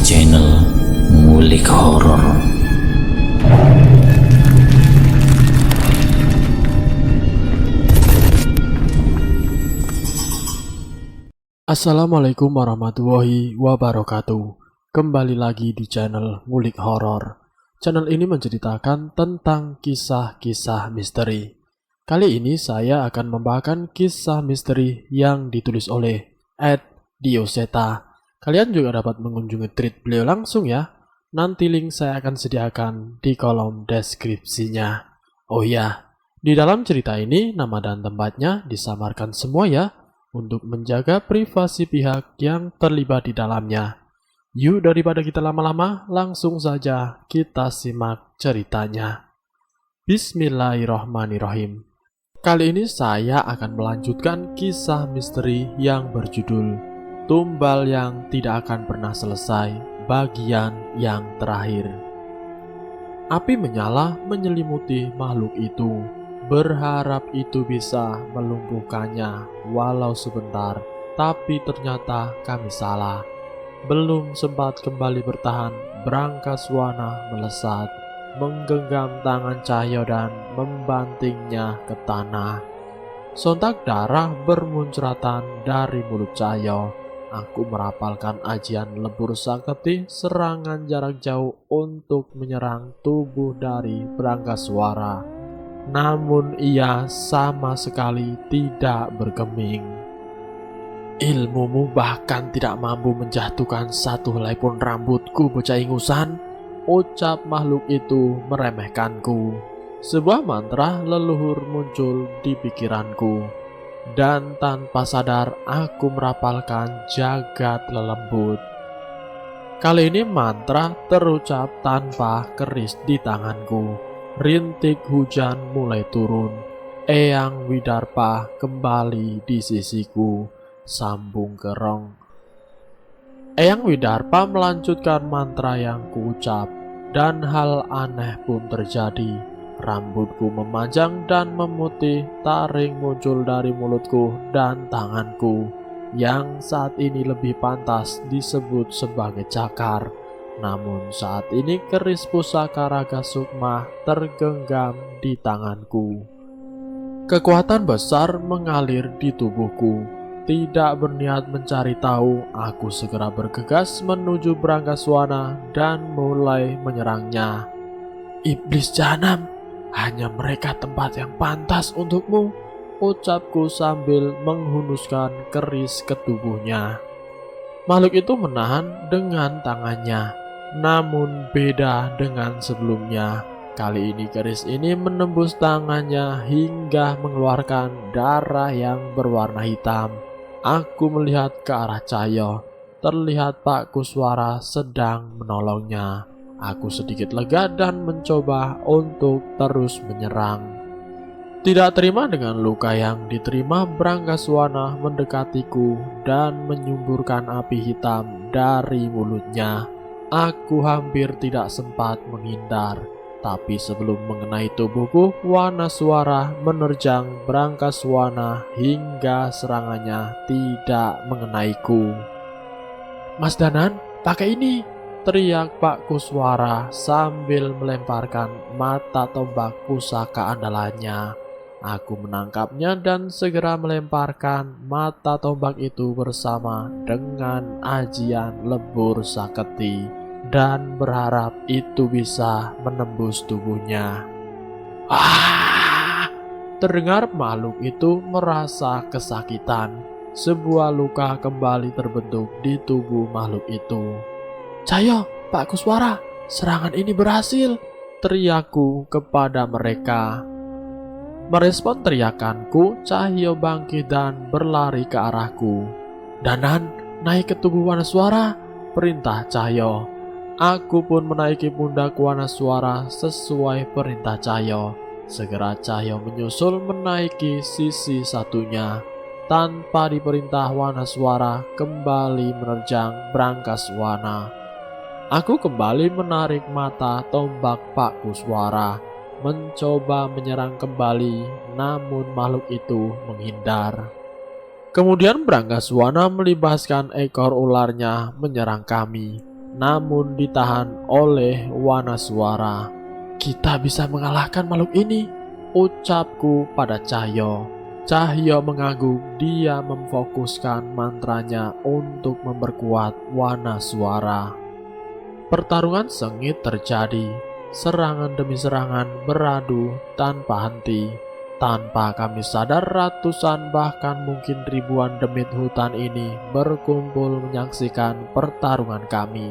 channel Ngulik Horor. Assalamualaikum warahmatullahi wabarakatuh. Kembali lagi di channel Ngulik Horor. Channel ini menceritakan tentang kisah-kisah misteri. Kali ini saya akan membawakan kisah misteri yang ditulis oleh Ed Dioseta. Kalian juga dapat mengunjungi tweet beliau langsung ya. Nanti link saya akan sediakan di kolom deskripsinya. Oh ya, di dalam cerita ini nama dan tempatnya disamarkan semua ya, untuk menjaga privasi pihak yang terlibat di dalamnya. Yuk, daripada kita lama-lama, langsung saja kita simak ceritanya. Bismillahirrahmanirrahim. Kali ini saya akan melanjutkan kisah misteri yang berjudul Tumbal yang Tidak Akan Pernah Selesai, bagian yang terakhir. Api menyala menyelimuti makhluk itu, berharap itu bisa melumpuhkannya walau sebentar, tapi ternyata kami salah. Belum sempat kembali bertahan, Brangkaswana melesat, menggenggam tangan Cahyo dan membantingnya ke tanah. Sontak darah bermuncratan dari mulut Cahyo. Aku merapalkan ajian lebur saketi, serangan jarak jauh untuk menyerang tubuh dari Brangkaswara. Namun ia sama sekali tidak bergeming. Ilmumu bahkan tidak mampu menjatuhkan satu helai pun rambutku, bocah ingusan, ucap makhluk itu meremehkanku. Sebuah mantra leluhur muncul di pikiranku, dan tanpa sadar aku merapalkan jagat lelembut. Kali ini mantra terucap tanpa keris di tanganku. Rintik hujan mulai turun. Eyang Widarpa kembali di sisiku. Sambung kerong. Eyang Widarpa melanjutkan mantra yang kuucap, dan hal aneh pun terjadi. Rambutku memanjang dan memutih, taring muncul dari mulutku dan tanganku, yang saat ini lebih pantas disebut sebagai cakar. Namun saat ini keris pusaka Raga Sukma tergenggam di tanganku. Kekuatan besar mengalir di tubuhku. Tidak berniat mencari tahu, aku segera bergegas menuju Brangkaswana dan mulai menyerangnya. Iblis jahanam, hanya mereka tempat yang pantas untukmu, ucapku sambil menghunuskan keris ke tubuhnya. Makhluk itu menahan dengan tangannya, namun beda dengan sebelumnya. Kali ini keris ini menembus tangannya hingga mengeluarkan darah yang berwarna hitam. Aku melihat ke arah Cahyo. Terlihat Pak Kuswara sedang menolongnya. Aku sedikit lega dan mencoba untuk terus menyerang. Tidak terima dengan luka yang diterima, Brangkaswana mendekatiku dan menyumburkan api hitam dari mulutnya. Aku hampir tidak sempat menghindar, tapi sebelum mengenai tubuhku, Wanaswara menerjang Brangkaswana hingga serangannya tidak mengenaiku. Mas Danan, pakai ini, teriak Pak Kuswara sambil melemparkan mata tombak pusaka andalannya. Aku menangkapnya dan segera melemparkan mata tombak itu bersama dengan ajian lebur saketi, dan berharap itu bisa menembus tubuhnya. Terdengar makhluk itu merasa kesakitan. Sebuah luka kembali terbentuk di tubuh makhluk itu. Cahyo, Pak Kuswara, serangan ini berhasil, teriakku kepada mereka. Merespon teriakanku, Cahyo bangkit dan berlari ke arahku. Danan, naik ke tubuh Wanaswara, perintah Cahyo. Aku pun menaiki pundak Wanaswara sesuai perintah Cahyo. Segera Cahyo menyusul menaiki sisi satunya. Tanpa diperintah, Wanaswara kembali menerjang Brangkaswana. Aku kembali menarik mata tombak Pak Kuswara, mencoba menyerang kembali, namun makhluk itu menghindar. Kemudian Brangkaswana melibaskan ekor ularnya menyerang kami. namun ditahan oleh Wanaswara. "Kita bisa mengalahkan makhluk ini," ucapku pada Cahyo. Cahyo mengangguk. Dia memfokuskan mantranya untuk memperkuat Wanaswara. Pertarungan sengit terjadi. Serangan demi serangan beradu tanpa henti. Tanpa kami sadar, ratusan bahkan mungkin ribuan demit hutan ini berkumpul menyaksikan pertarungan kami.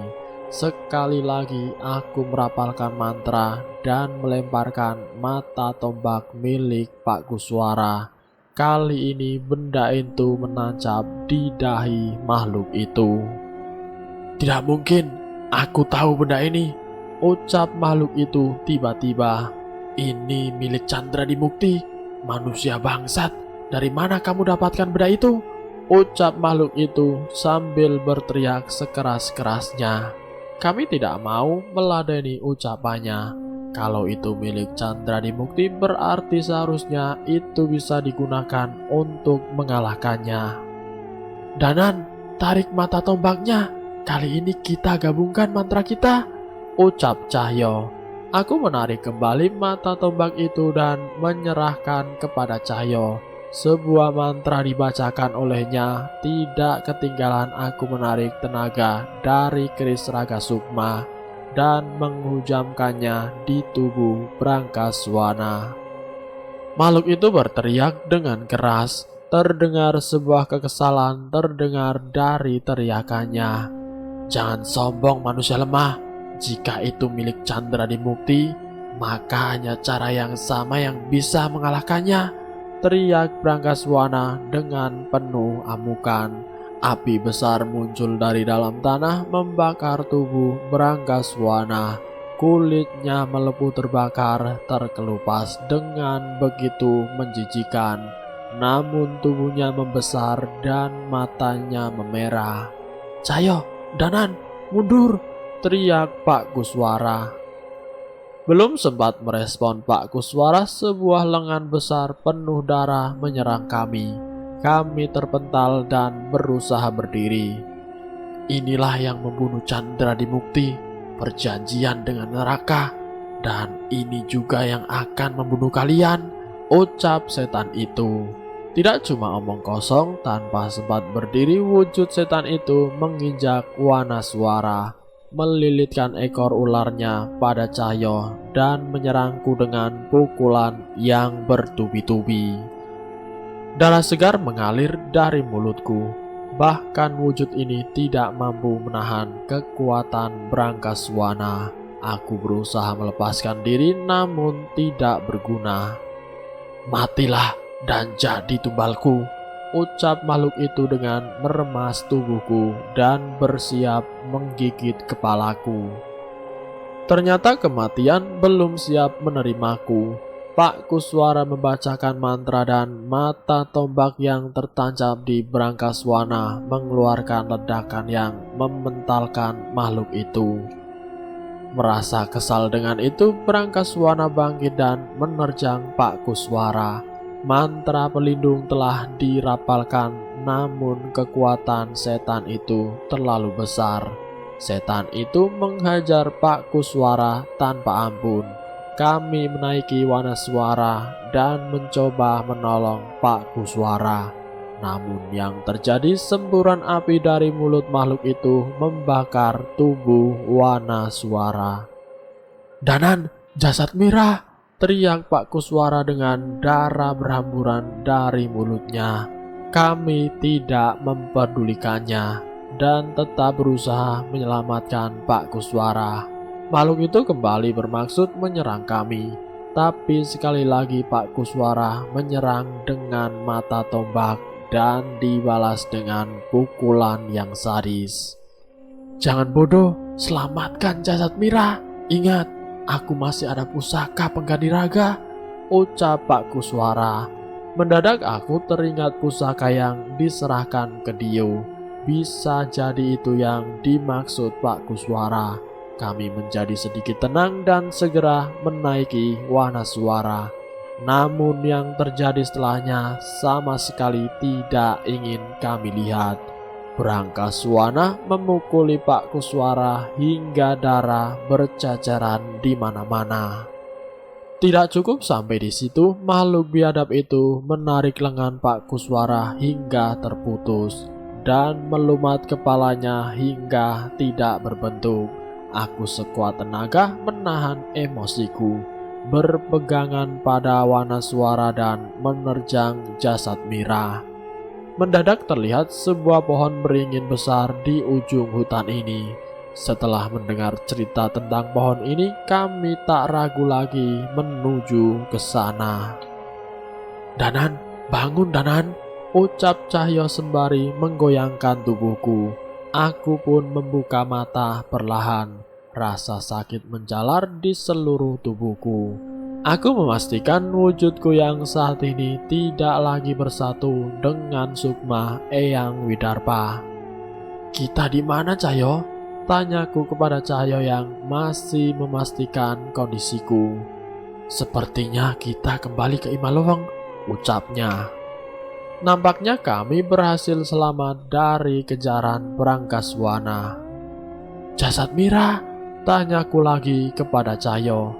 Sekali lagi aku merapalkan mantra dan melemparkan mata tombak milik Pak Kuswara. Kali ini benda itu menancap di dahi makhluk itu. "Tidak mungkin, aku tahu benda ini," ucap makhluk itu tiba-tiba. "Ini milik Chandra Dimukti. Manusia bangsat, dari mana kamu dapatkan benda itu?" ucap makhluk itu sambil berteriak sekeras-kerasnya. Kami tidak mau meladeni ucapannya. Kalau itu milik Chandra Dimukti, berarti seharusnya itu bisa digunakan untuk mengalahkannya. "Danan, tarik mata tombaknya. Kali ini kita gabungkan mantra kita," ucap Cahyo. Aku menarik kembali mata tombak itu dan menyerahkan kepada Cahyo. Sebuah mantra dibacakan olehnya. Tidak ketinggalan aku menarik tenaga dari keris Raga Sukma dan menghujamkannya di tubuh Brangkaswana. Makhluk itu berteriak dengan keras. Terdengar sebuah kekesalan terdengar dari teriakannya. "Jangan sombong manusia lemah. Jika itu milik Chandra Dimukti, maka hanya cara yang sama yang bisa mengalahkannya," teriak Brangkaswana dengan penuh amukan. Api besar muncul dari dalam tanah membakar tubuh Brangkaswana. Kulitnya melepuh terbakar, terkelupas dengan begitu menjijikan. Namun tubuhnya membesar dan matanya memerah. "Cahyo, Danan, mundur!" teriak Pak Kuswara. Belum sempat merespon Pak Kuswara, sebuah lengan besar penuh darah menyerang kami. Kami terpental dan berusaha berdiri. "Inilah yang membunuh Chandra Dimukti, perjanjian dengan neraka. Dan ini juga yang akan membunuh kalian," ucap setan itu. Tidak cuma omong kosong, tanpa sempat berdiri, wujud setan itu menginjak Wanaswara, melilitkan ekor ularnya pada Cahyo dan menyerangku dengan pukulan yang bertubi-tubi. Darah segar mengalir dari mulutku. Bahkan wujud ini tidak mampu menahan kekuatan Brangkaswana. Aku berusaha melepaskan diri namun tidak berguna. "Matilah dan jadi tumbalku," ucap makhluk itu dengan meremas tubuhku dan bersiap menggigit kepalaku. Ternyata kematian belum siap menerimaku. Pak Kuswara membacakan mantra dan mata tombak yang tertancap di Brangkaswana mengeluarkan ledakan yang mementalkan makhluk itu. Merasa kesal dengan itu, Brangkaswana bangkit dan menerjang Pak Kuswara. Mantra pelindung telah dirapalkan, namun kekuatan setan itu terlalu besar. Setan itu menghajar Pak Kuswara tanpa ampun. Kami menaiki Wanaswara dan mencoba menolong Pak Kuswara. Namun yang terjadi, semburan api dari mulut makhluk itu membakar tubuh Wanaswara. "Danan, jasad Mira!" teriak Pak Kuswara dengan darah berhamburan dari mulutnya. Kami tidak memperdulikannya dan tetap berusaha menyelamatkan Pak Kuswara. Makhluk itu kembali bermaksud menyerang kami, tapi sekali lagi Pak Kuswara menyerang dengan mata tombak dan dibalas dengan pukulan yang sadis. "Jangan bodoh, selamatkan jasad Mira. Ingat, aku masih ada pusaka pengganti raga," ucap Pak Kuswara. Mendadak aku teringat pusaka yang diserahkan ke Dio. Bisa jadi itu yang dimaksud Pak Kuswara. Kami menjadi sedikit tenang dan segera menaiki Wanaswara. Namun yang terjadi setelahnya sama sekali tidak ingin kami lihat. Brangkaswana memukuli Pak Kuswara hingga darah berceceran di mana-mana. Tidak cukup sampai di situ, makhluk biadab itu menarik lengan Pak Kuswara hingga terputus dan melumat kepalanya hingga tidak berbentuk. Aku sekuat tenaga menahan emosiku, berpegangan pada Wanaswara dan menerjang jasad Mira. Mendadak terlihat sebuah pohon beringin besar di ujung hutan ini. Setelah mendengar cerita tentang pohon ini, kami tak ragu lagi menuju ke sana. "Danan, bangun Danan," ucap Cahyo sembari menggoyangkan tubuhku. Aku pun membuka mata perlahan. Rasa sakit menjalar di seluruh tubuhku. Aku memastikan wujudku yang saat ini tidak lagi bersatu dengan Sukma Eyang Widarpa. "Kita di mana, Cahyo?" tanyaku kepada Cahyo yang masih memastikan kondisiku. "Sepertinya kita kembali ke Imaloweng," ucapnya. Nampaknya kami berhasil selamat dari kejaran Brangkaswana. "Jasad Mira?" tanyaku lagi kepada Cahyo.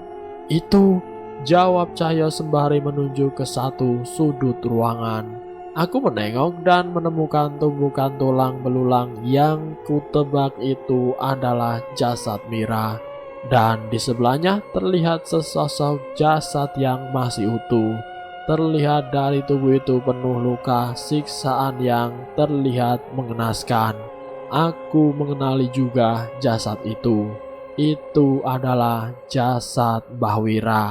"Itu," jawab Cahyo sembari menunjuk ke satu sudut ruangan. Aku menengok dan menemukan tumpukan tulang belulang yang kutebak itu adalah jasad Mira. Dan di sebelahnya terlihat sesosok jasad yang masih utuh. Terlihat dari tubuh itu penuh luka siksaan yang terlihat mengenaskan. Aku mengenali juga jasad itu. Itu adalah jasad Mbah Wira.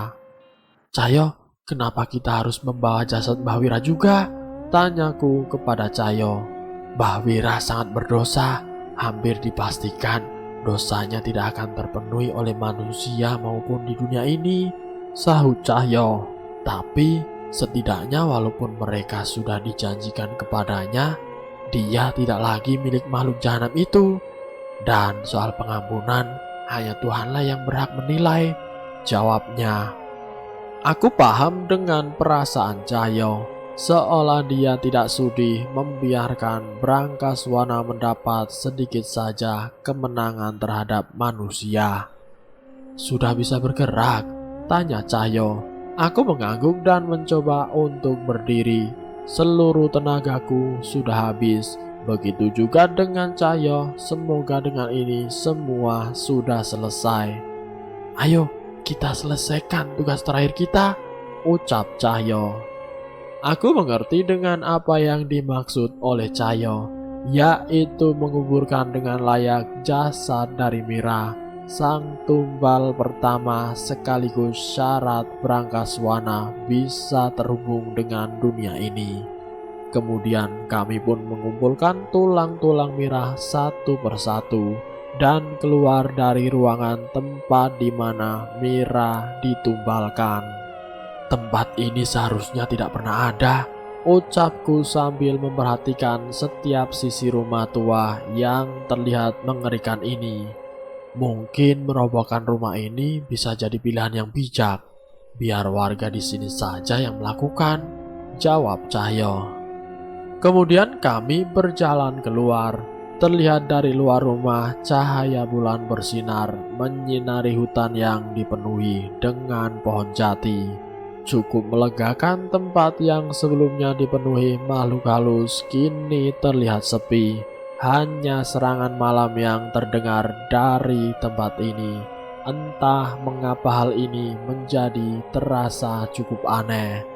"Cahyo, kenapa kita harus membawa jasad Mbah Wira juga?" tanyaku kepada Cahyo. "Mbah Wira sangat berdosa. Hampir dipastikan dosanya tidak akan terpenuhi oleh manusia maupun di dunia ini," sahut Cahyo. "Tapi setidaknya walaupun mereka sudah dijanjikan kepadanya, dia tidak lagi milik makhluk jahanam itu. Dan soal pengampunan, hanya Tuhanlah yang berhak menilai," jawabnya. Aku paham dengan perasaan Cahyo, seolah dia tidak sudi membiarkan Brangkaswana mendapat sedikit saja kemenangan terhadap manusia. "Sudah bisa bergerak?" tanya Cahyo. Aku mengangguk dan mencoba untuk berdiri. Seluruh tenagaku sudah habis. Begitu juga dengan Cahyo. Semoga dengan ini semua sudah selesai. "Ayo, kita selesaikan tugas terakhir kita," ucap Cahyo. Aku mengerti dengan apa yang dimaksud oleh Cahyo, yaitu menguburkan dengan layak jasad dari Mira, sang tumbal pertama sekaligus syarat Brangkaswana bisa terhubung dengan dunia ini. Kemudian kami pun mengumpulkan tulang-tulang Mira satu persatu dan keluar dari ruangan tempat di mana Mira ditumbalkan. "Tempat ini seharusnya tidak pernah ada," ucapku sambil memperhatikan setiap sisi rumah tua yang terlihat mengerikan ini. "Mungkin merobohkan rumah ini bisa jadi pilihan yang bijak. Biar warga di sini saja yang melakukan," jawab Cahyo. Kemudian kami berjalan keluar. Terlihat dari luar rumah cahaya bulan bersinar menyinari hutan yang dipenuhi dengan pohon jati. Cukup melegakan. Tempat yang sebelumnya dipenuhi makhluk halus kini terlihat sepi. Hanya serangan malam yang terdengar dari tempat ini. Entah mengapa hal ini menjadi terasa cukup aneh.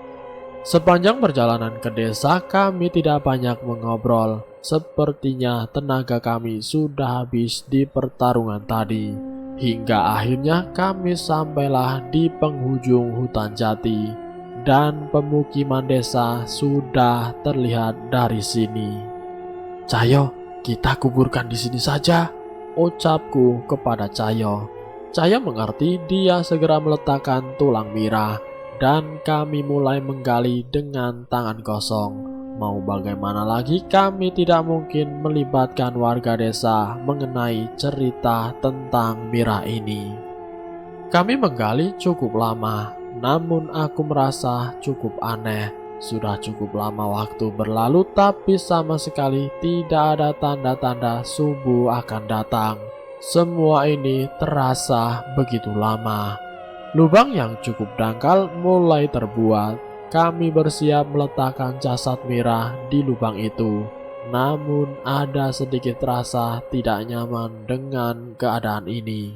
Sepanjang perjalanan ke desa kami tidak banyak mengobrol. Sepertinya tenaga kami sudah habis di pertarungan tadi. Hingga akhirnya kami sampailah di penghujung hutan jati. Dan pemukiman desa sudah terlihat dari sini. "Cahyo, kita kuburkan di sini saja," ucapku kepada Cahyo. Cahyo mengerti. Dia segera meletakkan tulang Mira dan kami mulai menggali dengan tangan kosong. Mau bagaimana lagi, kami tidak mungkin melibatkan warga desa mengenai cerita tentang Mira ini. Kami menggali cukup lama, namun aku merasa cukup aneh. Sudah cukup lama waktu berlalu, tapi sama sekali tidak ada tanda-tanda subuh akan datang. Semua ini terasa begitu lama. Lubang yang cukup dangkal mulai terbuat. Kami bersiap meletakkan jasad Mira di lubang itu. Namun ada sedikit rasa tidak nyaman dengan keadaan ini.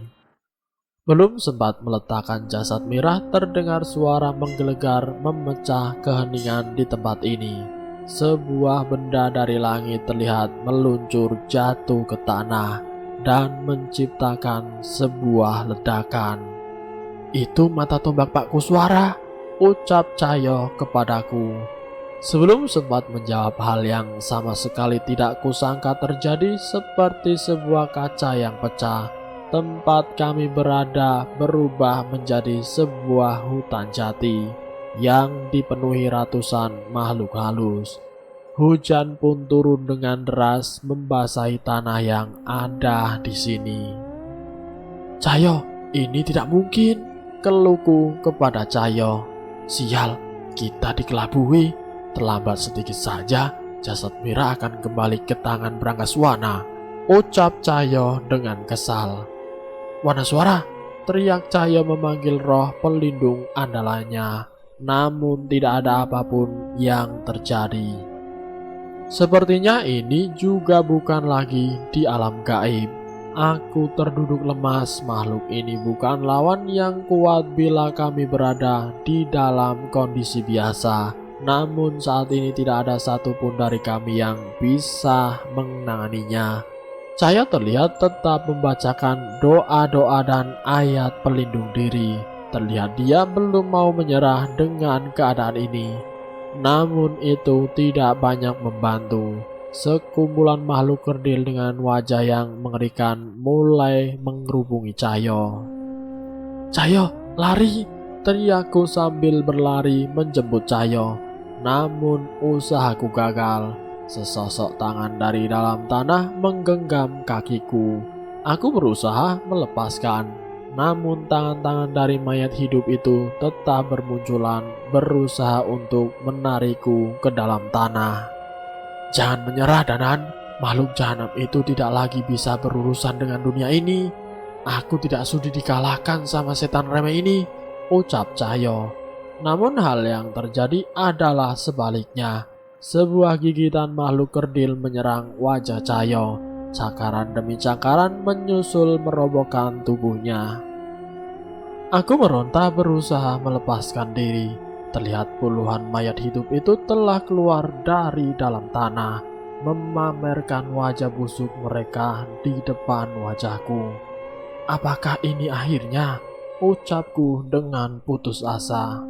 Belum sempat meletakkan jasad Mira, terdengar suara menggelegar memecah keheningan di tempat ini. Sebuah benda dari langit terlihat meluncur jatuh ke tanah dan menciptakan sebuah ledakan. "Itu mata tombak Pak Kuswara," ucap Cahyo kepadaku. Sebelum sempat menjawab, hal yang sama sekali tidak kusangka terjadi. Seperti sebuah kaca yang pecah, tempat kami berada berubah menjadi sebuah hutan jati yang dipenuhi ratusan makhluk halus. Hujan pun turun dengan deras membasahi tanah yang ada di sini. "Cahyo, ini tidak mungkin," keluhku kepada Cahyo. "Sial, kita dikelabui. Terlambat sedikit saja, jasad Mira akan kembali ke tangan Branggaswana," ucap Cahyo dengan kesal. "Wanaswara!" teriak Cahyo memanggil roh pelindung andalannya. Namun tidak ada apapun yang terjadi. Sepertinya ini juga bukan lagi di alam gaib. Aku terduduk lemas. Makhluk ini bukan lawan yang kuat bila kami berada di dalam kondisi biasa. Namun saat ini tidak ada satupun dari kami yang bisa menanganinya. Cahyo terlihat tetap membacakan doa-doa dan ayat pelindung diri. Terlihat dia belum mau menyerah dengan keadaan ini. Namun itu tidak banyak membantu. Sekumpulan makhluk kerdil dengan wajah yang mengerikan mulai mengerubungi Cahyo. "Cahyo, lari!" teriakku sambil berlari menjemput Cahyo. Namun usahaku gagal. Sesosok tangan dari dalam tanah menggenggam kakiku. Aku berusaha melepaskan. Namun tangan-tangan dari mayat hidup itu tetap bermunculan, berusaha untuk menarikku ke dalam tanah. "Jangan menyerah, Danan. Makhluk jahanam itu tidak lagi bisa berurusan dengan dunia ini. Aku tidak sudi dikalahkan sama setan remeh ini," ucap Cahyo. Namun hal yang terjadi adalah sebaliknya. Sebuah gigitan makhluk kerdil menyerang wajah Cahyo. Cakaran demi cakaran menyusul merobohkan tubuhnya. Aku meronta berusaha melepaskan diri. Terlihat puluhan mayat hidup itu telah keluar dari dalam tanah, memamerkan wajah busuk mereka di depan wajahku. "Apakah ini akhirnya?" ucapku dengan putus asa.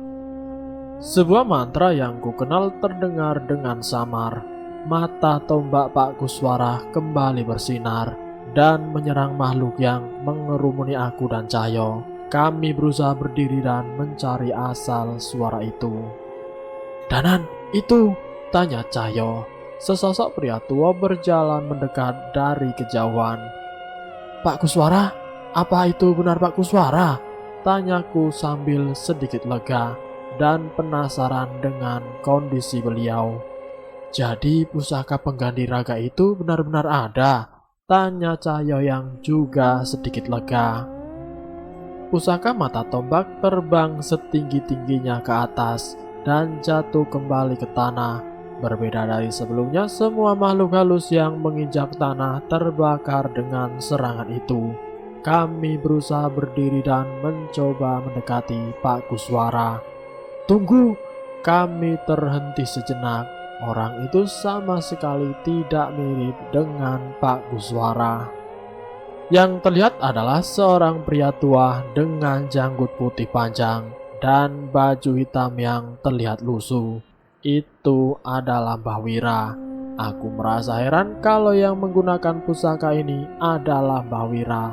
Sebuah mantra yang kukenal terdengar dengan samar. Mata tombak Pak Kuswara kembali bersinar dan menyerang makhluk yang mengerumuni aku dan Cahyo. Kami berusaha berdiri dan mencari asal suara itu. "Danan, itu!" tanya Cahyo. Sesosok pria tua berjalan mendekat dari kejauhan. "Pak Kuswara, apa itu benar Pak Kuswara?" tanyaku sambil sedikit lega dan penasaran dengan kondisi beliau. "Jadi pusaka pengganti raga itu benar-benar ada?" tanya Cahyo yang juga sedikit lega. Pusaka mata tombak terbang setinggi-tingginya ke atas dan jatuh kembali ke tanah. Berbeda dari sebelumnya, semua makhluk halus yang menginjak tanah terbakar dengan serangan itu. Kami berusaha berdiri dan mencoba mendekati Pak Kuswara. "Tunggu!" Kami terhenti sejenak. Orang itu sama sekali tidak mirip dengan Pak Kuswara. Yang terlihat adalah seorang pria tua dengan janggut putih panjang dan baju hitam yang terlihat lusuh. Itu adalah Mbah Wira. Aku merasa heran kalau yang menggunakan pusaka ini adalah Mbah Wira.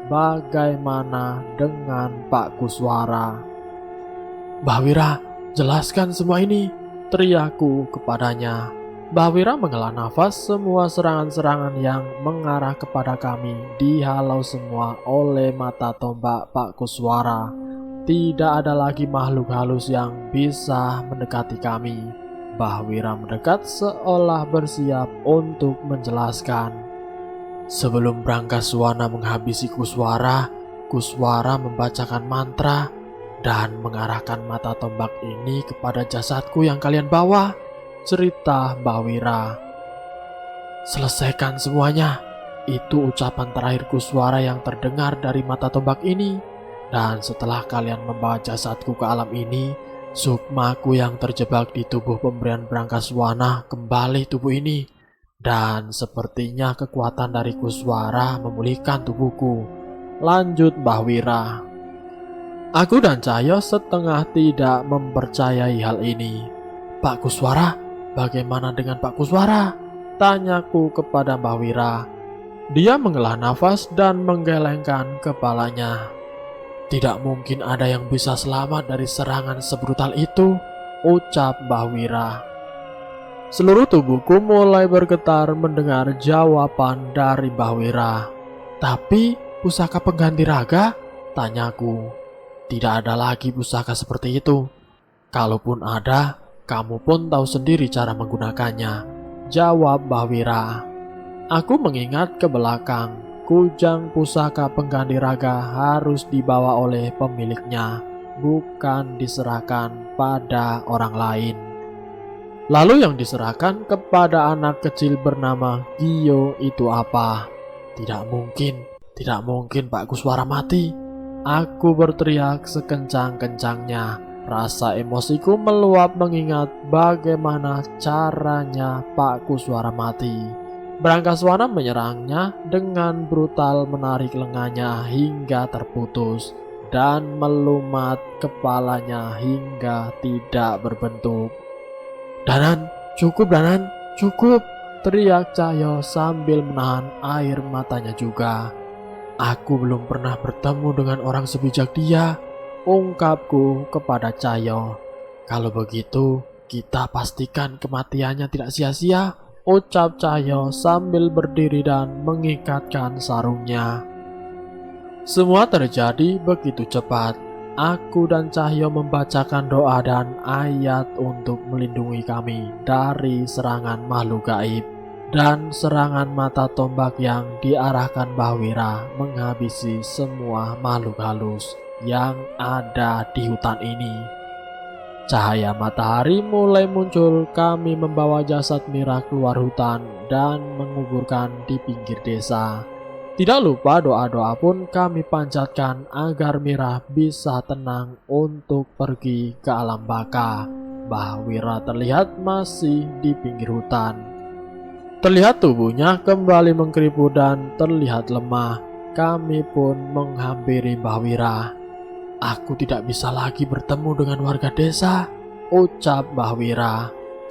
Bagaimana dengan Pak Kuswara? "Mbah Wira, jelaskan semua ini," teriakku kepadanya. Mbah Wira menghela nafas. Semua serangan-serangan yang mengarah kepada kami dihalau semua oleh mata tombak Pak Kuswara. Tidak ada lagi makhluk halus yang bisa mendekati kami. Mbah Wira mendekat seolah bersiap untuk menjelaskan. Sebelum Brangkaswana menghabisi Kuswara, Kuswara membacakan mantra dan mengarahkan mata tombak ini kepada jasadku yang kalian bawa, cerita Mbah Wira. Selesaikan semuanya, itu ucapan terakhir Kuswara yang terdengar dari mata tombak ini. Dan setelah kalian membawa jasadku ke alam ini, sukmaku yang terjebak di tubuh pemberian Brangkaswana kembali tubuh ini. Dan sepertinya kekuatan dari Kuswara memulihkan tubuhku, lanjut Mbah Wira. Aku dan Cahyo setengah tidak mempercayai hal ini. Pak Kuswara, bagaimana dengan Pak Kuswara? Tanyaku kepada Mbah Wira. Dia menghela nafas dan menggelengkan kepalanya. Tidak mungkin ada yang bisa selamat dari serangan sebrutal itu, ucap Mbah Wira. Seluruh tubuhku mulai bergetar mendengar jawaban dari Mbah Wira. Tapi pusaka pengganti raga? Tanyaku. Tidak ada lagi pusaka seperti itu. Kalaupun ada, kamu pun tahu sendiri cara menggunakannya, jawab Mbah Wira. Aku mengingat ke belakang. Kujang pusaka pengganti raga harus dibawa oleh pemiliknya, bukan diserahkan pada orang lain. Lalu yang diserahkan kepada anak kecil bernama Gio itu apa? Tidak mungkin Pak Kuswara mati. Aku berteriak sekencang-kencangnya. Rasa emosiku meluap mengingat bagaimana caranya Pak Kuswara mati. Brangkaswana menyerangnya dengan brutal, menarik lengannya hingga terputus dan melumat kepalanya hingga tidak berbentuk. Danan, cukup Danan, cukup, teriak Cahyo sambil menahan air matanya juga. Aku belum pernah bertemu dengan orang sebijak dia, ungkapku kepada Cahyo. Kalau begitu, kita pastikan kematiannya tidak sia-sia, ucap Cahyo sambil berdiri dan mengikatkan sarungnya. Semua terjadi begitu cepat. Aku dan Cahyo membacakan doa dan ayat untuk melindungi kami dari serangan makhluk gaib dan serangan mata tombak yang diarahkan Mbah Wira menghabisi semua makhluk halus yang ada di hutan ini. Cahaya matahari mulai muncul, kami membawa jasad Mira keluar hutan dan menguburkan di pinggir desa. Tidak lupa doa-doa pun kami panjatkan agar Mira bisa tenang untuk pergi ke alam baka. Mbah Wira terlihat masih di pinggir hutan. Terlihat tubuhnya kembali mengkeriput dan terlihat lemah. Kami pun menghampiri Mbah Wira. Aku tidak bisa lagi bertemu dengan warga desa, ucap Mbah Wira.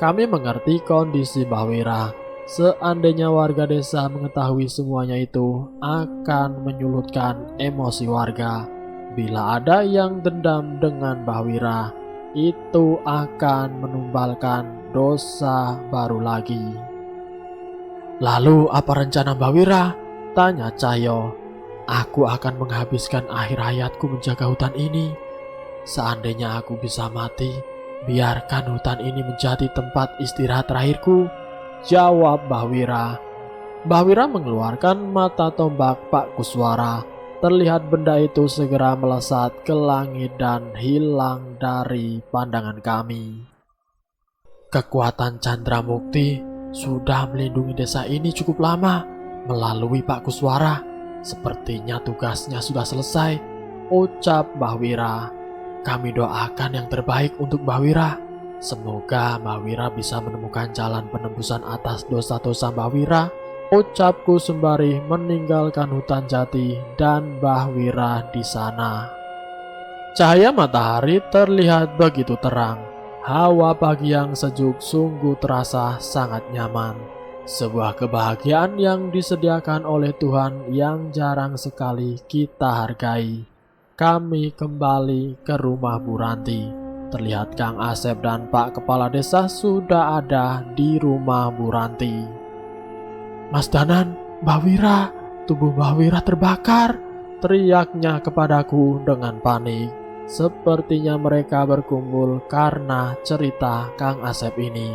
Kami mengerti kondisi Mbah Wira. Seandainya warga desa mengetahui semuanya itu akan menyulutkan emosi warga. Bila ada yang dendam dengan Mbah Wira, itu akan menumbalkan dosa baru lagi. Lalu apa rencana Mbah Wira? Tanya Cahyo. Aku akan menghabiskan akhir hayatku menjaga hutan ini. Seandainya aku bisa mati, biarkan hutan ini menjadi tempat istirahat terakhirku, jawab Mbah Wira. Mbah Wira mengeluarkan mata tombak Pak Kuswara. Terlihat benda itu segera melesat ke langit dan hilang dari pandangan kami. Kekuatan Chandra Mukti sudah melindungi desa ini cukup lama melalui Pak Kuswara. Sepertinya tugasnya sudah selesai, ucap Mbah Wira. Kami doakan yang terbaik untuk Mbah Wira. Semoga Mbah Wira bisa menemukan jalan penembusan atas dosa-dosa Mbah Wira, ucapku sembari meninggalkan hutan jati dan Mbah Wira di sana. Cahaya matahari terlihat begitu terang. Hawa pagi yang sejuk sungguh terasa sangat nyaman. Sebuah kebahagiaan yang disediakan oleh Tuhan yang jarang sekali kita hargai. Kami kembali ke rumah Bu Ranti. Terlihat Kang Asep dan Pak Kepala Desa sudah ada di rumah Bu Ranti. Mas Danan, Mbah Wira, tubuh Mbah Wira terbakar, teriaknya kepadaku dengan panik. Sepertinya mereka berkumpul karena cerita Kang Asep ini.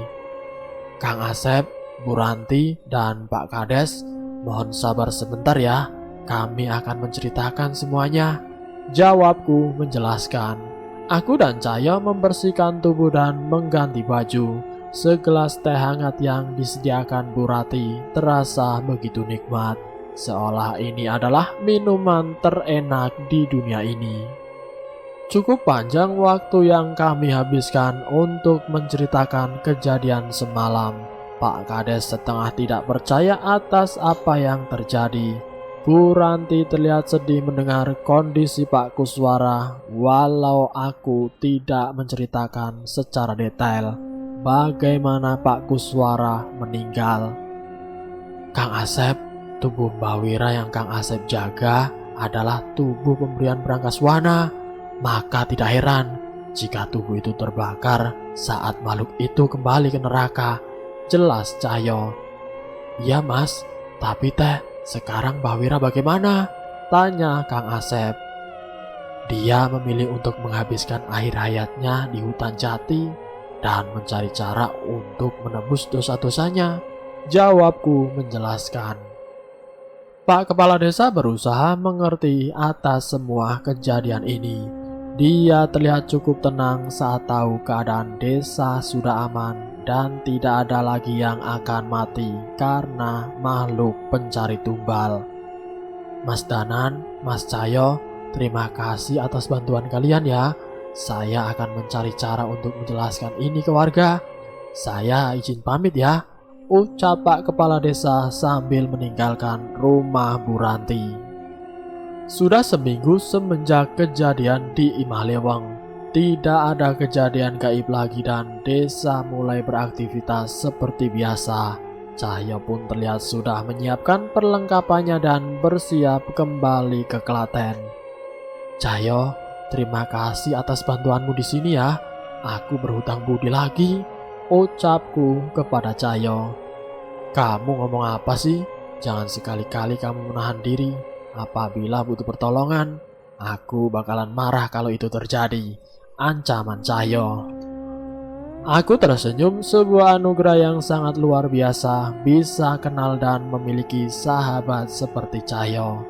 Kang Asep, Bu Ranti, dan Pak Kades, mohon sabar sebentar ya. Kami akan menceritakan semuanya. Jawabku menjelaskan. Aku dan Cahyo membersihkan tubuh dan mengganti baju. Segelas teh hangat yang disediakan Bu Rati terasa begitu nikmat, seolah ini adalah minuman terenak di dunia ini. Cukup panjang waktu yang kami habiskan untuk menceritakan kejadian semalam. Pak Kades setengah tidak percaya atas apa yang terjadi. Bu Ranti terlihat sedih mendengar kondisi Pak Kuswara, walau aku tidak menceritakan secara detail bagaimana Pak Kuswara meninggal. Kang Asep, tubuh Mbak Wira yang Kang Asep jaga adalah tubuh pemberian Brangkaswana. Maka tidak heran jika tubuh itu terbakar saat makhluk itu kembali ke neraka. Jelas Cahyo. Iya mas, tapi teh sekarang Mbak Wira bagaimana? Tanya Kang Asep. Dia memilih untuk menghabiskan akhir hayatnya di hutan jati dan mencari cara untuk menebus dosa-dosanya. Jawabku menjelaskan. Pak Kepala Desa berusaha mengerti atas semua kejadian ini. Dia terlihat cukup tenang saat tahu keadaan desa sudah aman dan tidak ada lagi yang akan mati karena makhluk pencari tumbal. Mas Danan, Mas Cahyo, terima kasih atas bantuan kalian ya. Saya akan mencari cara untuk menjelaskan ini ke warga. Saya izin pamit ya, ucap Pak Kepala Desa sambil meninggalkan rumah Bu Ranti. Sudah seminggu semenjak kejadian di Imah Leweng. Tidak ada kejadian gaib lagi dan desa mulai beraktivitas seperti biasa. Cahyo pun terlihat sudah menyiapkan perlengkapannya dan bersiap kembali ke Klaten. Cahyo, terima kasih atas bantuanmu di sini ya. Aku berhutang budi lagi, ucapku kepada Cahyo. Kamu ngomong apa sih? Jangan sekali-kali kamu menahan diri. Apabila butuh pertolongan, aku bakalan marah kalau itu terjadi. Ancaman Cahyo. Aku tersenyum, sebuah anugerah yang sangat luar biasa bisa kenal dan memiliki sahabat seperti Cahyo.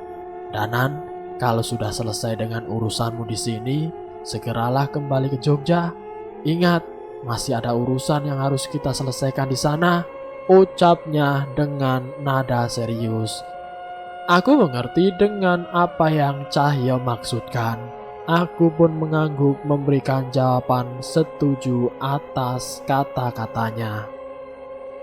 Danan, kalau sudah selesai dengan urusanmu di sini, segeralah kembali ke Jogja. Ingat, masih ada urusan yang harus kita selesaikan di sana, ucapnya dengan nada serius. Aku mengerti dengan apa yang Cahyo maksudkan. Aku pun mengangguk memberikan jawaban setuju atas kata-katanya.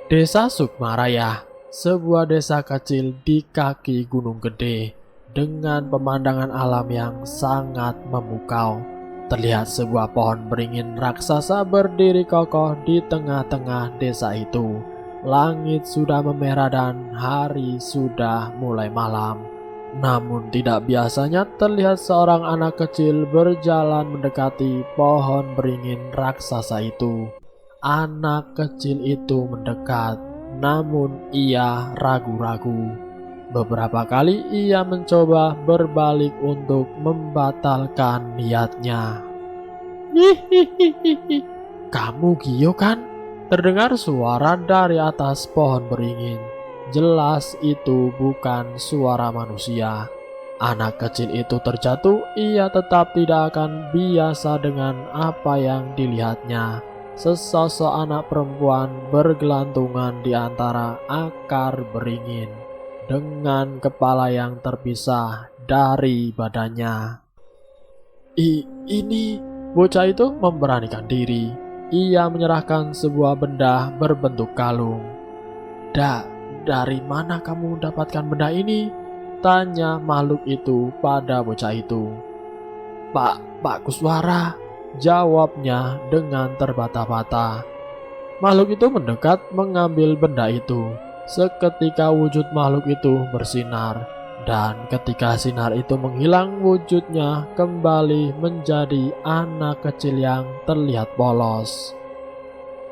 Desa Sukmaraya, sebuah desa kecil di kaki Gunung Gede dengan pemandangan alam yang sangat memukau. Terlihat sebuah pohon beringin raksasa berdiri kokoh di tengah-tengah desa itu. Langit sudah memerah dan hari sudah mulai malam. Namun tidak biasanya terlihat seorang anak kecil berjalan mendekati pohon beringin raksasa itu. Anak kecil itu mendekat, namun ia ragu-ragu. Beberapa kali ia mencoba berbalik untuk membatalkan niatnya. Hihihihi, kamu Gio kan? Terdengar suara dari atas pohon beringin. Jelas itu bukan suara manusia. Anak kecil itu terjatuh, ia tetap tidak akan biasa dengan apa yang dilihatnya. Sesosok anak perempuan bergelantungan di antara akar beringin dengan kepala yang terpisah dari badannya. Ini bocah itu memberanikan diri. Ia menyerahkan sebuah benda berbentuk kalung. Dari mana kamu mendapatkan benda ini? Tanya makhluk itu pada bocah itu. Pak Kuswara, jawabnya dengan terbata-bata. Makhluk itu mendekat mengambil benda itu. Seketika wujud makhluk itu bersinar. Dan ketika sinar itu menghilang, wujudnya kembali menjadi anak kecil yang terlihat polos.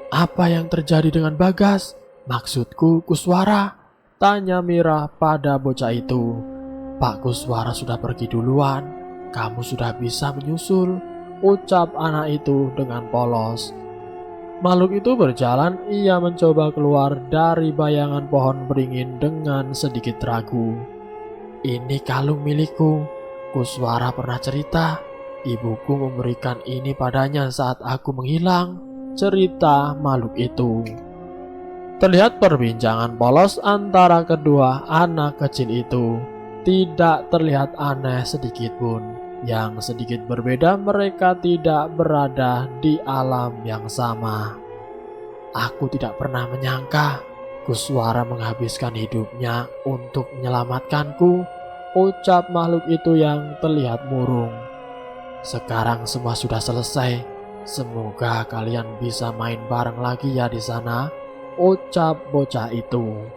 Apa yang terjadi dengan Bagas? Maksudku Kuswara, tanya Mira pada bocah itu. Pak Kuswara sudah pergi duluan, kamu sudah bisa menyusul, ucap anak itu dengan polos. Makhluk itu berjalan, ia mencoba keluar dari bayangan pohon beringin dengan sedikit ragu. Ini kalung milikku, Kuswara pernah cerita. Ibuku memberikan ini padanya saat aku menghilang, cerita makhluk itu. Terlihat perbincangan polos antara kedua anak kecil itu. Tidak terlihat aneh sedikit pun. Yang sedikit berbeda, mereka tidak berada di alam yang sama. Aku tidak pernah menyangka Kuswara menghabiskan hidupnya untuk menyelamatkanku, ucap makhluk itu yang terlihat murung. Sekarang semua sudah selesai. Semoga kalian bisa main bareng lagi ya di sana, ucap bocah itu.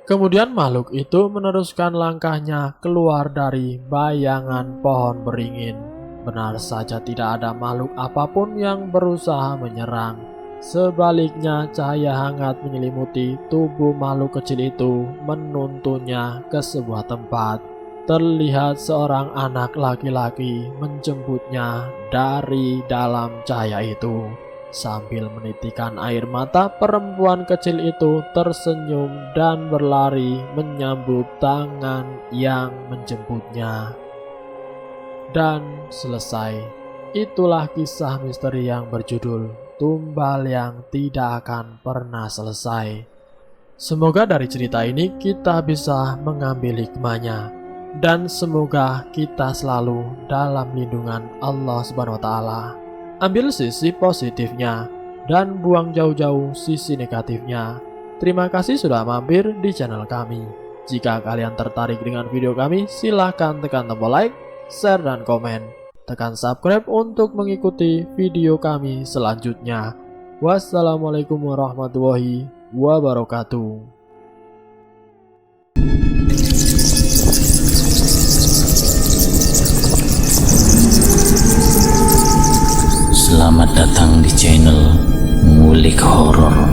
Kemudian makhluk itu meneruskan langkahnya keluar dari bayangan pohon beringin. Benar saja tidak ada makhluk apapun yang berusaha menyerang. Sebaliknya cahaya hangat menyelimuti tubuh makhluk kecil itu, menuntunnya ke sebuah tempat. Terlihat seorang anak laki-laki menjemputnya dari dalam cahaya itu. Sambil menitikan air mata, perempuan kecil itu tersenyum dan berlari menyambut tangan yang menjemputnya. Dan selesai. Itulah kisah misteri yang berjudul Tumbal yang Tidak Akan Pernah Selesai. Semoga dari cerita ini kita bisa mengambil hikmahnya, dan semoga kita selalu dalam lindungan Allah Subhanahu wa Ta'ala. Ambil sisi positifnya dan buang jauh-jauh sisi negatifnya. Terima kasih sudah mampir di channel kami. Jika kalian tertarik dengan video kami, silahkan tekan tombol like, share, dan komen. Tekan subscribe untuk mengikuti video kami selanjutnya. Wassalamualaikum warahmatullahi wabarakatuh. Selamat datang di channel Ngulik Horor.